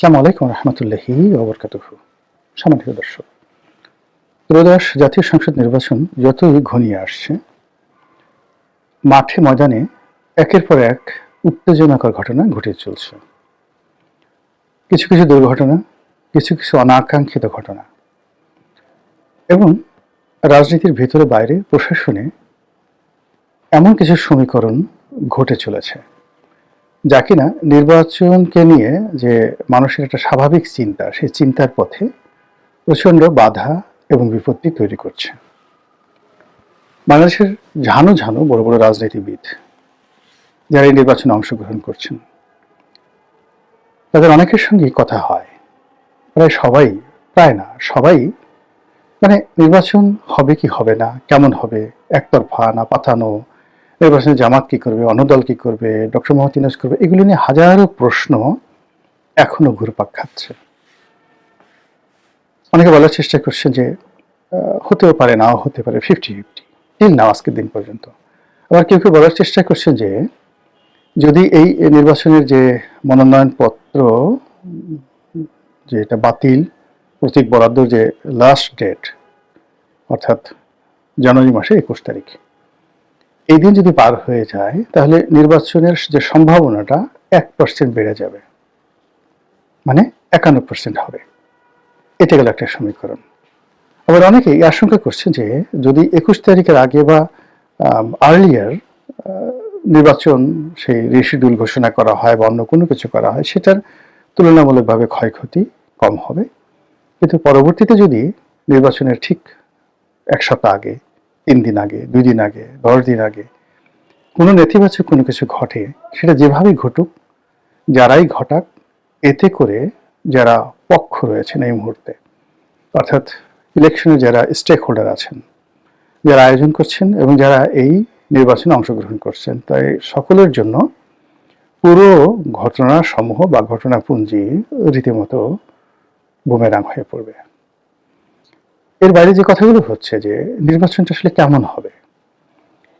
আসসালামু আলাইকুম রহমতুল্লাহি ওয়া বারাকাতুহু। সম্মানিত দর্শক, ত্রয়োদশ জাতীয় সংসদ নির্বাচন যতই ঘনিয়ে আসছে, মাঠে ময়দানে একের পর এক উত্তেজনাকর ঘটনা ঘটে চলছে। কিছু কিছু দুর্ঘটনা, কিছু কিছু অনাকাঙ্ক্ষিত ঘটনা এবং রাজনীতির ভেতরে বাইরে প্রশাসনে এমন কিছু সমীকরণ ঘটে চলেছে যা কিনা নির্বাচনকে নিয়ে যে মানুষের একটা স্বাভাবিক চিন্তা, সেই চিন্তার পথে প্রচণ্ড বাধা এবং বিপত্তি তৈরি করছে। বাংলাদেশের ঝানু ঝানু বড় বড় রাজনীতিবিদ যারা এই নির্বাচনে অংশগ্রহণ করছেন, তাদের অনেকের সঙ্গেই কথা হয়। প্রায় না সবাই, মানে নির্বাচন হবে কি হবে না, কেমন হবে, একতরফা না পাতানো, নির্বাচনে জামাত কি করবে, অন্য দল কি করবে, ডক্টর মোহাম্মদ ইউনূস করবে, এগুলি নিয়ে হাজারো প্রশ্ন এখনো ঘুরপাক খাচ্ছে। অনেকে বলার চেষ্টা করছেন যে হতেও পারে, নাও হতে পারে, 50-50 টিল নাও, আজকের দিন পর্যন্ত। আবার কেউ কেউ বলার চেষ্টা করছেন যে যদি এই নির্বাচনের যে মনোনয়নপত্র যেটা বাতিল, প্রতীক বরাদ্দর যে লাস্ট ডেট, অর্থাৎ জানুয়ারি মাসে 21 তারিখ, এই দিন যদি পার হয়ে যায় তাহলে নির্বাচনের যে সম্ভাবনাটা 1% বেড়ে যাবে, মানে 51% হবে। এটা গেল একটা সমীকরণ। আবার অনেকেই আশঙ্কা করছেন যে যদি 21 তারিখের আগে বা আর্লিয়ার নির্বাচন সেই রিশিডিউল ঘোষণা করা হয় বা অন্য কোনো কিছু করা হয়, সেটার তুলনামূলকভাবে ক্ষয়ক্ষতি কম হবে। কিন্তু পরবর্তীতে যদি নির্বাচনের ঠিক 1 সপ্তাহ আগে, 3 দিন আগে, 2 দিন আগে, 10 দিন আগে কোনো নেতিবাচক কোনো কিছু ঘটে, সেটা যেভাবেই ঘটুক, যারাই ঘটাক, এতে করে যারা পক্ষ রয়েছেন এই মুহূর্তে, অর্থাৎ ইলেকশনে যারা স্টেক হোল্ডার আছেন, যারা আয়োজন করছেন এবং যারা এই নির্বাচনে অংশগ্রহণ করছেন, তাই সকলের জন্য পুরো ঘটনা সমূহ বা ঘটনাপুঞ্জি রীতিমতো বুমেরাং হয়ে পড়বে। এর বাইরে যে কথাগুলো হচ্ছে যে নির্বাচনটা আসলে কেমন হবে,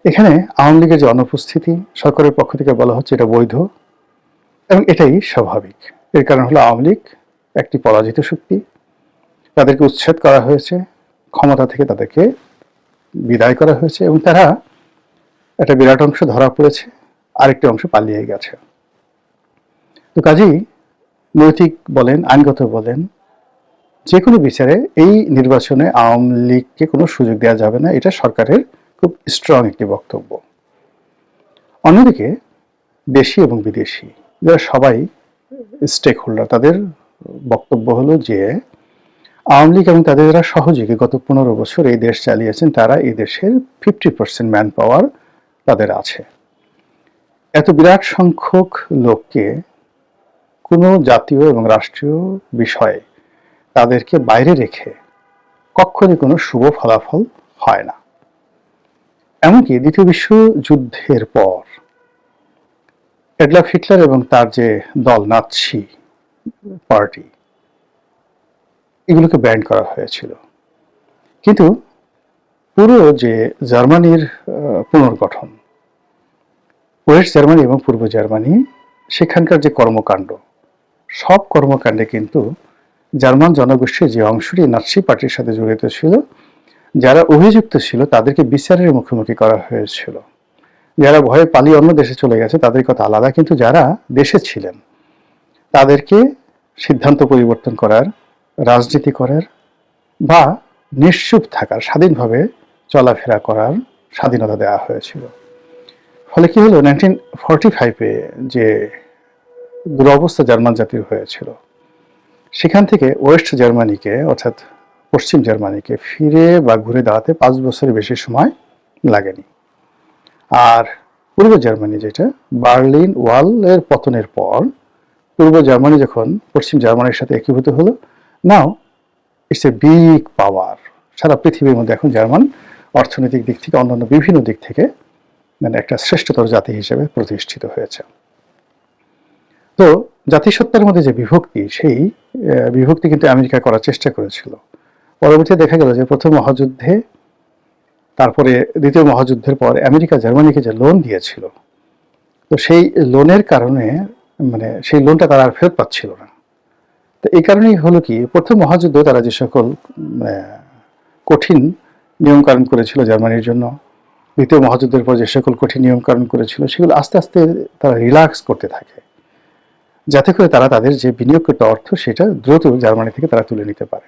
এখানে আওয়ামী লীগের যে অনুপস্থিতি, সরকারের পক্ষ থেকে বলা হচ্ছে এটা বৈধ এবং এটাই স্বাভাবিক। এর কারণ হলো আওয়ামী লীগ একটি পরাজিত শক্তি, তাদেরকে উচ্ছেদ করা হয়েছে, ক্ষমতা থেকে তাদেরকে বিদায় করা হয়েছে এবং তারা একটা বিরাট অংশ ধরা পড়েছে, আরেকটি অংশ পালিয়ে গেছে। তো কাজেই নৈতিক বলেন, আইনগত বলেন, যে কোনো বিচারে এই নির্বাচনে আওয়ামী লীগকে কোনো সুযোগ দেওয়া যাবে না, এটা সরকারের খুব স্ট্রং একটি বক্তব্য। অন্যদিকে দেশি এবং বিদেশি যারা সবাই স্টেক হোল্ডার, তাদের বক্তব্য হলো যে আওয়ামী লীগ এবং তাদের যারা সহযোগী গত 15 বছর এই দেশ চালিয়েছেন, তারা এই দেশের 50% ম্যান পাওয়ার তাদের আছে। এত বিরাট সংখ্যক লোককে কোনো জাতীয় এবং রাষ্ট্রীয় বিষয়ে তাদেরকে বাইরে রেখে কখনই কোনো শুভ ফলাফল হয় না। এমনকি দ্বিতীয় বিশ্বযুদ্ধের পর অ্যাডলফ হিটলার এবং তার যে দল নাৎসি পার্টি, এগুলোকে ব্যান করা হয়েছিল। কিন্তু পুরো যে জার্মানির পুনর্গঠন, ওয়েস্ট জার্মানি এবং পূর্ব জার্মানি, সেখানকার যে কর্মকাণ্ড, সব কর্মকাণ্ডে কিন্তু জার্মান জনগোষ্ঠীর যে অংশটি নাৎসি পার্টির সাথে জড়িত ছিল, যারা অভিযুক্ত ছিল তাদেরকে বিচারের মুখোমুখি করা হয়েছিল। যারা ভয়ে পালিয়ে অন্য দেশে চলে গেছে তাদের কথা আলাদা, কিন্তু যারা দেশে ছিলেন তাদেরকে সিদ্ধান্ত পরিবর্তন করার, রাজনীতি করার বা নিশ্চুপ থাকার, স্বাধীনভাবে চলাফেরা করার স্বাধীনতা দেওয়া হয়েছিল। ফলে কি হলো, 1945-এ যে দুরবস্থা জার্মান জাতির হয়েছিল, সেখান থেকে ওয়েস্ট জার্মানিকে, অর্থাৎ পশ্চিম জার্মানিকে ফিরে বা ঘুরে দাঁড়াতে 5 বছরের বেশি সময় লাগেনি। আর পূর্ব জার্মানি, যেটা বার্লিন ওয়ালের পতনের পর পূর্ব জার্মানি যখন পশ্চিম জার্মানির সাথে একীভূত হলো, নাও ইটস এ বিগ পাওয়ার। সারা পৃথিবীর মধ্যে এখন জার্মান অর্থনৈতিক দিক থেকে, অন্যান্য বিভিন্ন দিক থেকে মানে একটা শ্রেষ্ঠতর জাতি হিসেবে প্রতিষ্ঠিত হয়েছে। তো জাতিসত্তার মধ্যে যে বিভক্তি, সেই বিভক্তি কিন্তু আমেরিকা করার চেষ্টা করেছিল। পরবর্তীতে দেখা গেল যে প্রথম মহাযুদ্ধে, তারপরে দ্বিতীয় মহাযুদ্ধের পর আমেরিকা জার্মানিকে যে লোন দিয়েছিল, তো সেই লোনের কারণে মানে সেই লোনটা তারা আর ফেরত পাচ্ছিল না। তো এই কারণেই হলো কি, প্রথম মহাযুদ্ধ তারা যে সকল কঠিন নিয়মকানুন করেছিল জার্মানির জন্য, দ্বিতীয় মহাযুদ্ধের পর যে সকল কঠিন নিয়মকানুন করেছিল, সেগুলো আস্তে আস্তে তারা রিল্যাক্স করতে থাকে, যাতে করে তারা তাদের যে বিনিয়োগকৃত অর্থ সেটা দ্রুত জার্মানি থেকে তারা তুলে নিতে পারে।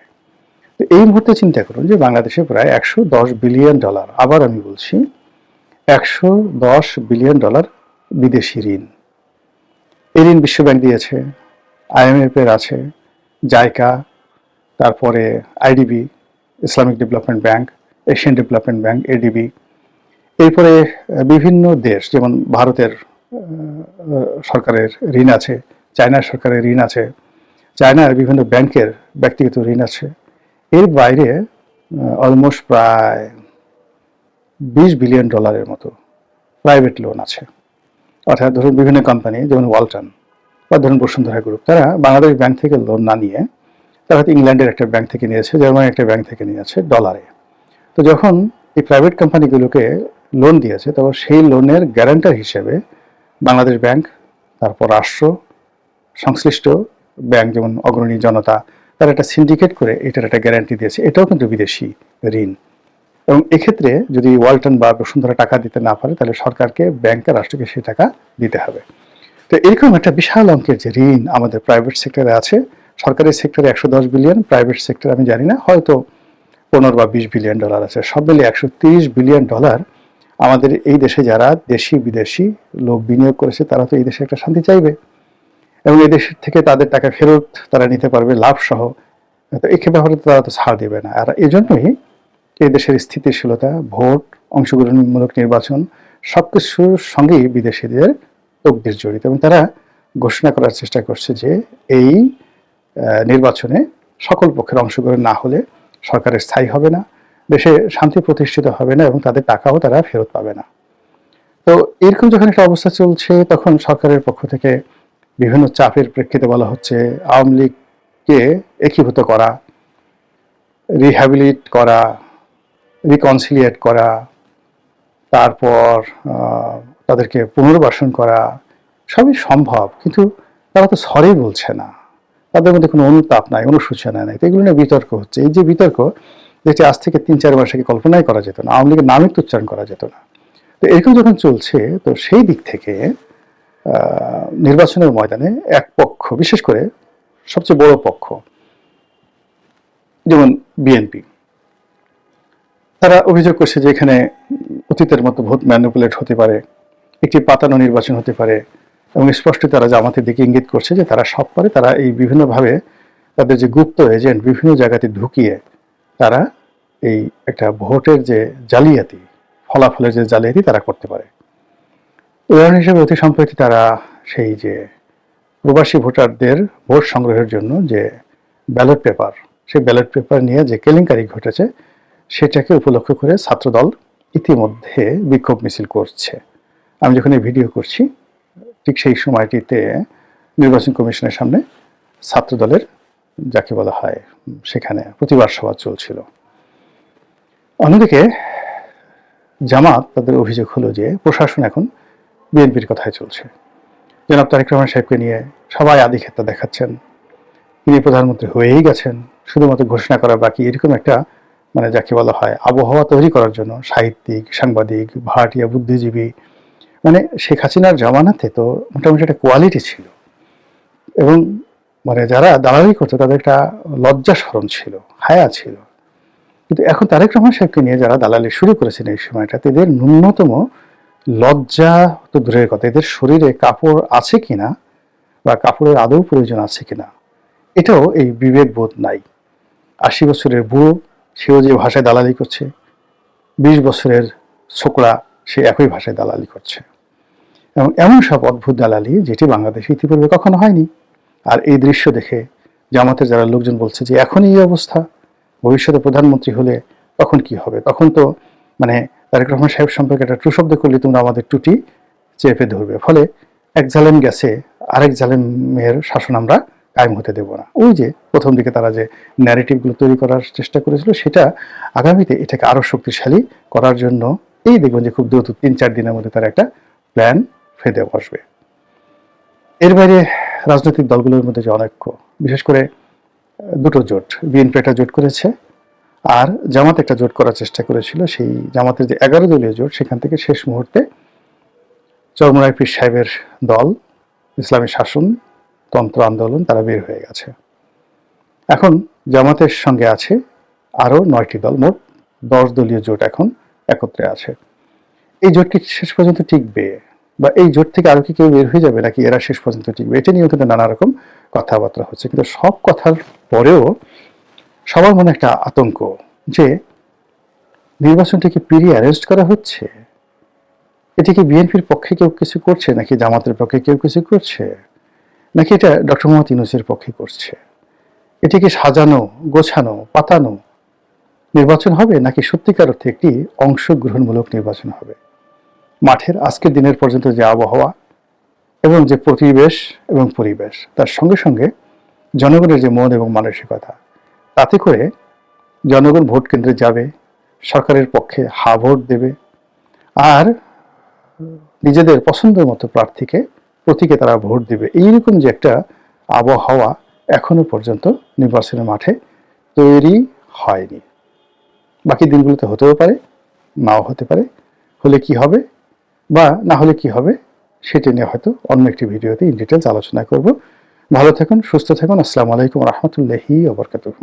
তো এই মুহূর্তে চিন্তা করুন যে বাংলাদেশে প্রায় $110 বিলিয়ন, আবার আমি বলছি $110 বিলিয়ন বিদেশি ঋণ। এই ঋণ বিশ্বব্যাংক দিয়েছে, IMF এর আছে, জাইকা, তারপরে IDB, Islamic development bank, Asian development bank, ADB, এরপরে বিভিন্ন দেশ, যেমন ভারতের সরকারের ঋণ আছে, চায়নার সরকারের ঋণ আছে, চায়নার বিভিন্ন ব্যাংকের ব্যক্তিগত ঋণ আছে। এর বাইরে অলমোস্ট প্রায় $20 বিলিয়ন মতো প্রাইভেট লোন আছে। অর্থাৎ ধরুন বিভিন্ন কোম্পানি যেমন ওয়ালটন বা ধরুন বসুন্ধরা গ্রুপ, তারা বাংলাদেশ ব্যাংক থেকে লোন না নিয়ে তারা হয়তো ইংল্যান্ডের একটা ব্যাংক থেকে নিয়েছে, জার্মানির একটা ব্যাংক থেকে নিয়েছে ডলারে। তো যখন এই প্রাইভেট কোম্পানিগুলোকে লোন দিয়েছে, তখন সেই লোনের গ্যারান্টার হিসেবে বাংলাদেশ ব্যাংক, তারপর রাষ্ট্র, সংশ্লিষ্ট ব্যাংক যেমন অগ্রণী, জনতা, তারা একটা সিন্ডিকেট করে এটার একটা গ্যারান্টি দিয়েছে। এটাও কিন্তু বিদেশি ঋণ। এবং এক্ষেত্রে যদি ওয়ালটন বা বসুন্ধরা টাকা দিতে না পারে, তাহলে সরকারকে, ব্যাংকে, রাষ্ট্রকে সেই টাকা দিতে হবে। তো এরকম একটা বিশাল অঙ্কের যে ঋণ আমাদের প্রাইভেট সেক্টরে আছে, সরকারি সেক্টরে 110 বিলিয়ন, প্রাইভেট সেক্টর আমি জানি না, হয়তো 15 বা 20 বিলিয়ন ডলার আছে। সব মিলিয়ে $130 বিলিয়ন আমাদের এই দেশে যারা দেশি বিদেশি লোক বিনিয়োগ করেছে, তারা তো এই দেশে একটা শান্তি চাইবে এবং এই দেশ থেকে তাদের টাকা ফেরত তারা নিতে পারবে লাভ সহ। তো এই ব্যাপারে তারা তো ছাড় দেবে না। আর এই জন্যই এই দেশের স্থিতিশীলতা, ভোট, অংশগ্রহণমূলক নির্বাচন সবকিছুর সঙ্গেই বিদেশিদের তকদির জড়িত, এবং তারা ঘোষণা করার চেষ্টা করছে যে এই নির্বাচনে সকল পক্ষের অংশগ্রহণ না হলে সরকারের স্থায়ী হবে না, দেশে শান্তি প্রতিষ্ঠিত হবে না এবং তাদের টাকাও তারা ফেরত পাবে না। তো এরকম যখন একটা অবস্থা চলছে, তখন সরকারের পক্ষ থেকে বিভিন্ন চাপের প্রেক্ষিতে বলা হচ্ছে আওয়ামী লীগকে একীভূত করা, রিহ্যাবিলিট করা, রিকনসিলিয়েট করা, তারপর তাদেরকে পুনর্বাসন করা, সবই সম্ভব, কিন্তু তারা তো সরি বলছে না, তাদের মধ্যে কোনো অনুতাপ নাই, অনুশোচনা নাই। তো এগুলো নিয়ে বিতর্ক হচ্ছে। এই যে বিতর্ক, যেটি আজ থেকে 3-4 মাস আগে কল্পনাই করা যেত না, আওয়ামী লীগের নামে তো উচ্চারণ করা যেত না। তো এরকম যখন চলছে, তো সেই দিক থেকে নির্বাচনের ময়দানে এক পক্ষ, বিশেষ করে সবচেয়ে বড় পক্ষ যেমন বিএনপি, তারা অভিযোগ করছে যে এখানে অতীতের মতো ভোট ম্যানিপুলেট হতে পারে, একটি পাতানো নির্বাচন হতে পারে, এবং স্পষ্ট তারা জামাতের দিকে ইঙ্গিত করছে যে তারা সব পারে, তারা এই বিভিন্নভাবে তাদের যে গুপ্ত এজেন্ট বিভিন্ন জায়গাতে ঢুকিয়ে তারা এই একটা ভোটের যে জালিয়াতি, ফলাফলের যে জালিয়াতি তারা করতে পারে। উদাহরণ হিসেবে অতি সম্প্রতি তারা সেই যে প্রবাসী ভোটারদের ভোট সংগ্রহের জন্য যে ব্যালট পেপার, সেই ব্যালট পেপার নিয়ে যে কেলেঙ্কারি ঘটেছে, সেটাকে উপলক্ষ করে ছাত্রদল ইতিমধ্যে বিক্ষোভ মিছিল করছে। আমি যখন এই ভিডিও করছি, ঠিক সেই সময়টিতে নির্বাচন কমিশনের সামনে ছাত্রদলের, যাকে বলা হয়, সেখানে প্রতিবাদ সভা চলছিল। অন্যদিকে জামাত, তাদের অভিযোগ হলো যে প্রশাসন এখন বিএনপির কথায় চলছে। জনাব তারেক রহমান সাহেবকে নিয়ে সবাই আধিক্ষেতা দেখাচ্ছেন, তিনি প্রধানমন্ত্রী হয়েই গেছেন, শুধুমাত্র ঘোষণা করা বাকি, এরকম একটা যাকে বলা হয় আবহাওয়া তৈরি করার জন্য সাহিত্যিক, সাংবাদিক, ভাড়াটিয়া, বুদ্ধিজীবী, শেখ হাসিনার জামানাতে তো মোটামুটি একটা কোয়ালিটি ছিল, এবং যারা দালালি করতো তাদের একটা লজ্জা শরম ছিল, হায়া ছিল। কিন্তু এখন তারেক রহমান সাহেবকে নিয়ে যারা দালালি শুরু করেছেন এই সময়টা, এদের ন্যূনতম লজ্জা তো দূরের কথা, এদের শরীরে কাপড় আছে কিনা বা কাপড়ের আদৌ প্রয়োজন আছে কিনা, এটাও এই বিবেক বোধ নাই। 80 বছরের বুড়ো, সেও যে ভাষায় দালালি করছে, 20 বছরের ছোকরা, সে একই ভাষায় দালালি করছে, এবং এমন সব অদ্ভুত দালালি যেটি বাংলাদেশে ইতিপূর্বে কখনো হয়নি। আর এই দৃশ্য দেখে জামাতের যারা লোকজন বলছে যে এখন এই অবস্থা, ভবিষ্যতে প্রধানমন্ত্রী হলে তখন কি হবে, তখন তো তারেক রহমান সাহেব সম্পর্কে একটা ট্রু শব্দ করলে তোমরা আমাদের টুটি চেপে ধরবে, ফলে এক জালেম গেছে, আরেক জালেমের শাসন আমরা কায়েম হতে দেব না। ওই যে প্রথম দিকে তারা যে ন্যারেটিভগুলো তৈরি করার চেষ্টা করেছিল, সেটা আগামীতে এটাকে আরো শক্তিশালী করার জন্য এই দেখবেন যে খুব দ্রুত 3-4 দিনের মধ্যে তারা একটা প্ল্যান ফেদে বসবে। এর বাইরে রাজনৈতিক দলগুলোর মধ্যে যে অনৈক্য, বিশেষ করে দুটো জোট, বিএনপি একটা জোট করেছে আর জামাত একটা জোট করার চেষ্টা করেছিল। সেই জামাতের যে 11 দলীয় জোট, সেখান থেকে শেষ মুহূর্তে চরমোনাই পীর সাহেবের দল ইসলামী শাসন তন্ত্র আন্দোলন তারা বের হয়ে গেছে। এখন জামাতের সঙ্গে আছে আরো 9টি দল, মোট 10 দলীয় জোট এখন একত্রে আছে। এই জোট কি শেষ পর্যন্ত টিকবে, বা এই জোট থেকে আরো কি কেউ বের হয়ে যাবে, নাকি এরা শেষ পর্যন্ত টিকবে, এটা নিয়েও কিন্তু নানা রকম কথাবার্তা হচ্ছে। কিন্তু সব কথার পরেও সবার মনে একটা আতঙ্ক যে নির্বাচনটিকে প্রি অ্যারেঞ্জ করা হচ্ছে, এটি কি বিএনপির পক্ষে কেউ কিছু করছে, নাকি জামাতের পক্ষে কেউ কিছু করছে, নাকি এটা ডক্টর মোহাম্মদ ইউনূসের পক্ষে করছে। এটি কি সাজানো গোছানো পাতানো নির্বাচন হবে, নাকি সত্যিকার অর্থে একটি অংশগ্রহণমূলক নির্বাচন হবে। মাঠের আজকের দিনের পর্যন্ত যে আবহাওয়া এবং যে পরিবেশ তার সঙ্গে সঙ্গে জনগণের যে মন এবং মানসিকতা, তাতে করে জনগণ ভোট কেন্দ্রে যাবে, সরকারের পক্ষে হা ভোট দেবে, আর নিজেদের পছন্দের মতো প্রার্থীকে প্রতীকে তারা ভোট দেবে। এইরকম যে একটা আবহাওয়া এখনো পর্যন্ত নির্বাচনের মাঠে তৈরি হয়নি। বাকি দিনগুলোতে হতেও পারে, নাও হতে পারে। হলে কি হবে বা না হলে কি হবে সেটা নিয়ে হয়তো অন্য একটি ভিডিওতে ইন ডিটেলস আলোচনা করব। ভালো থাকুন, সুস্থ থাকুন। আসসালামু আলাইকুম রহমতুল্লাহি ওয়া বারাকাতুহু।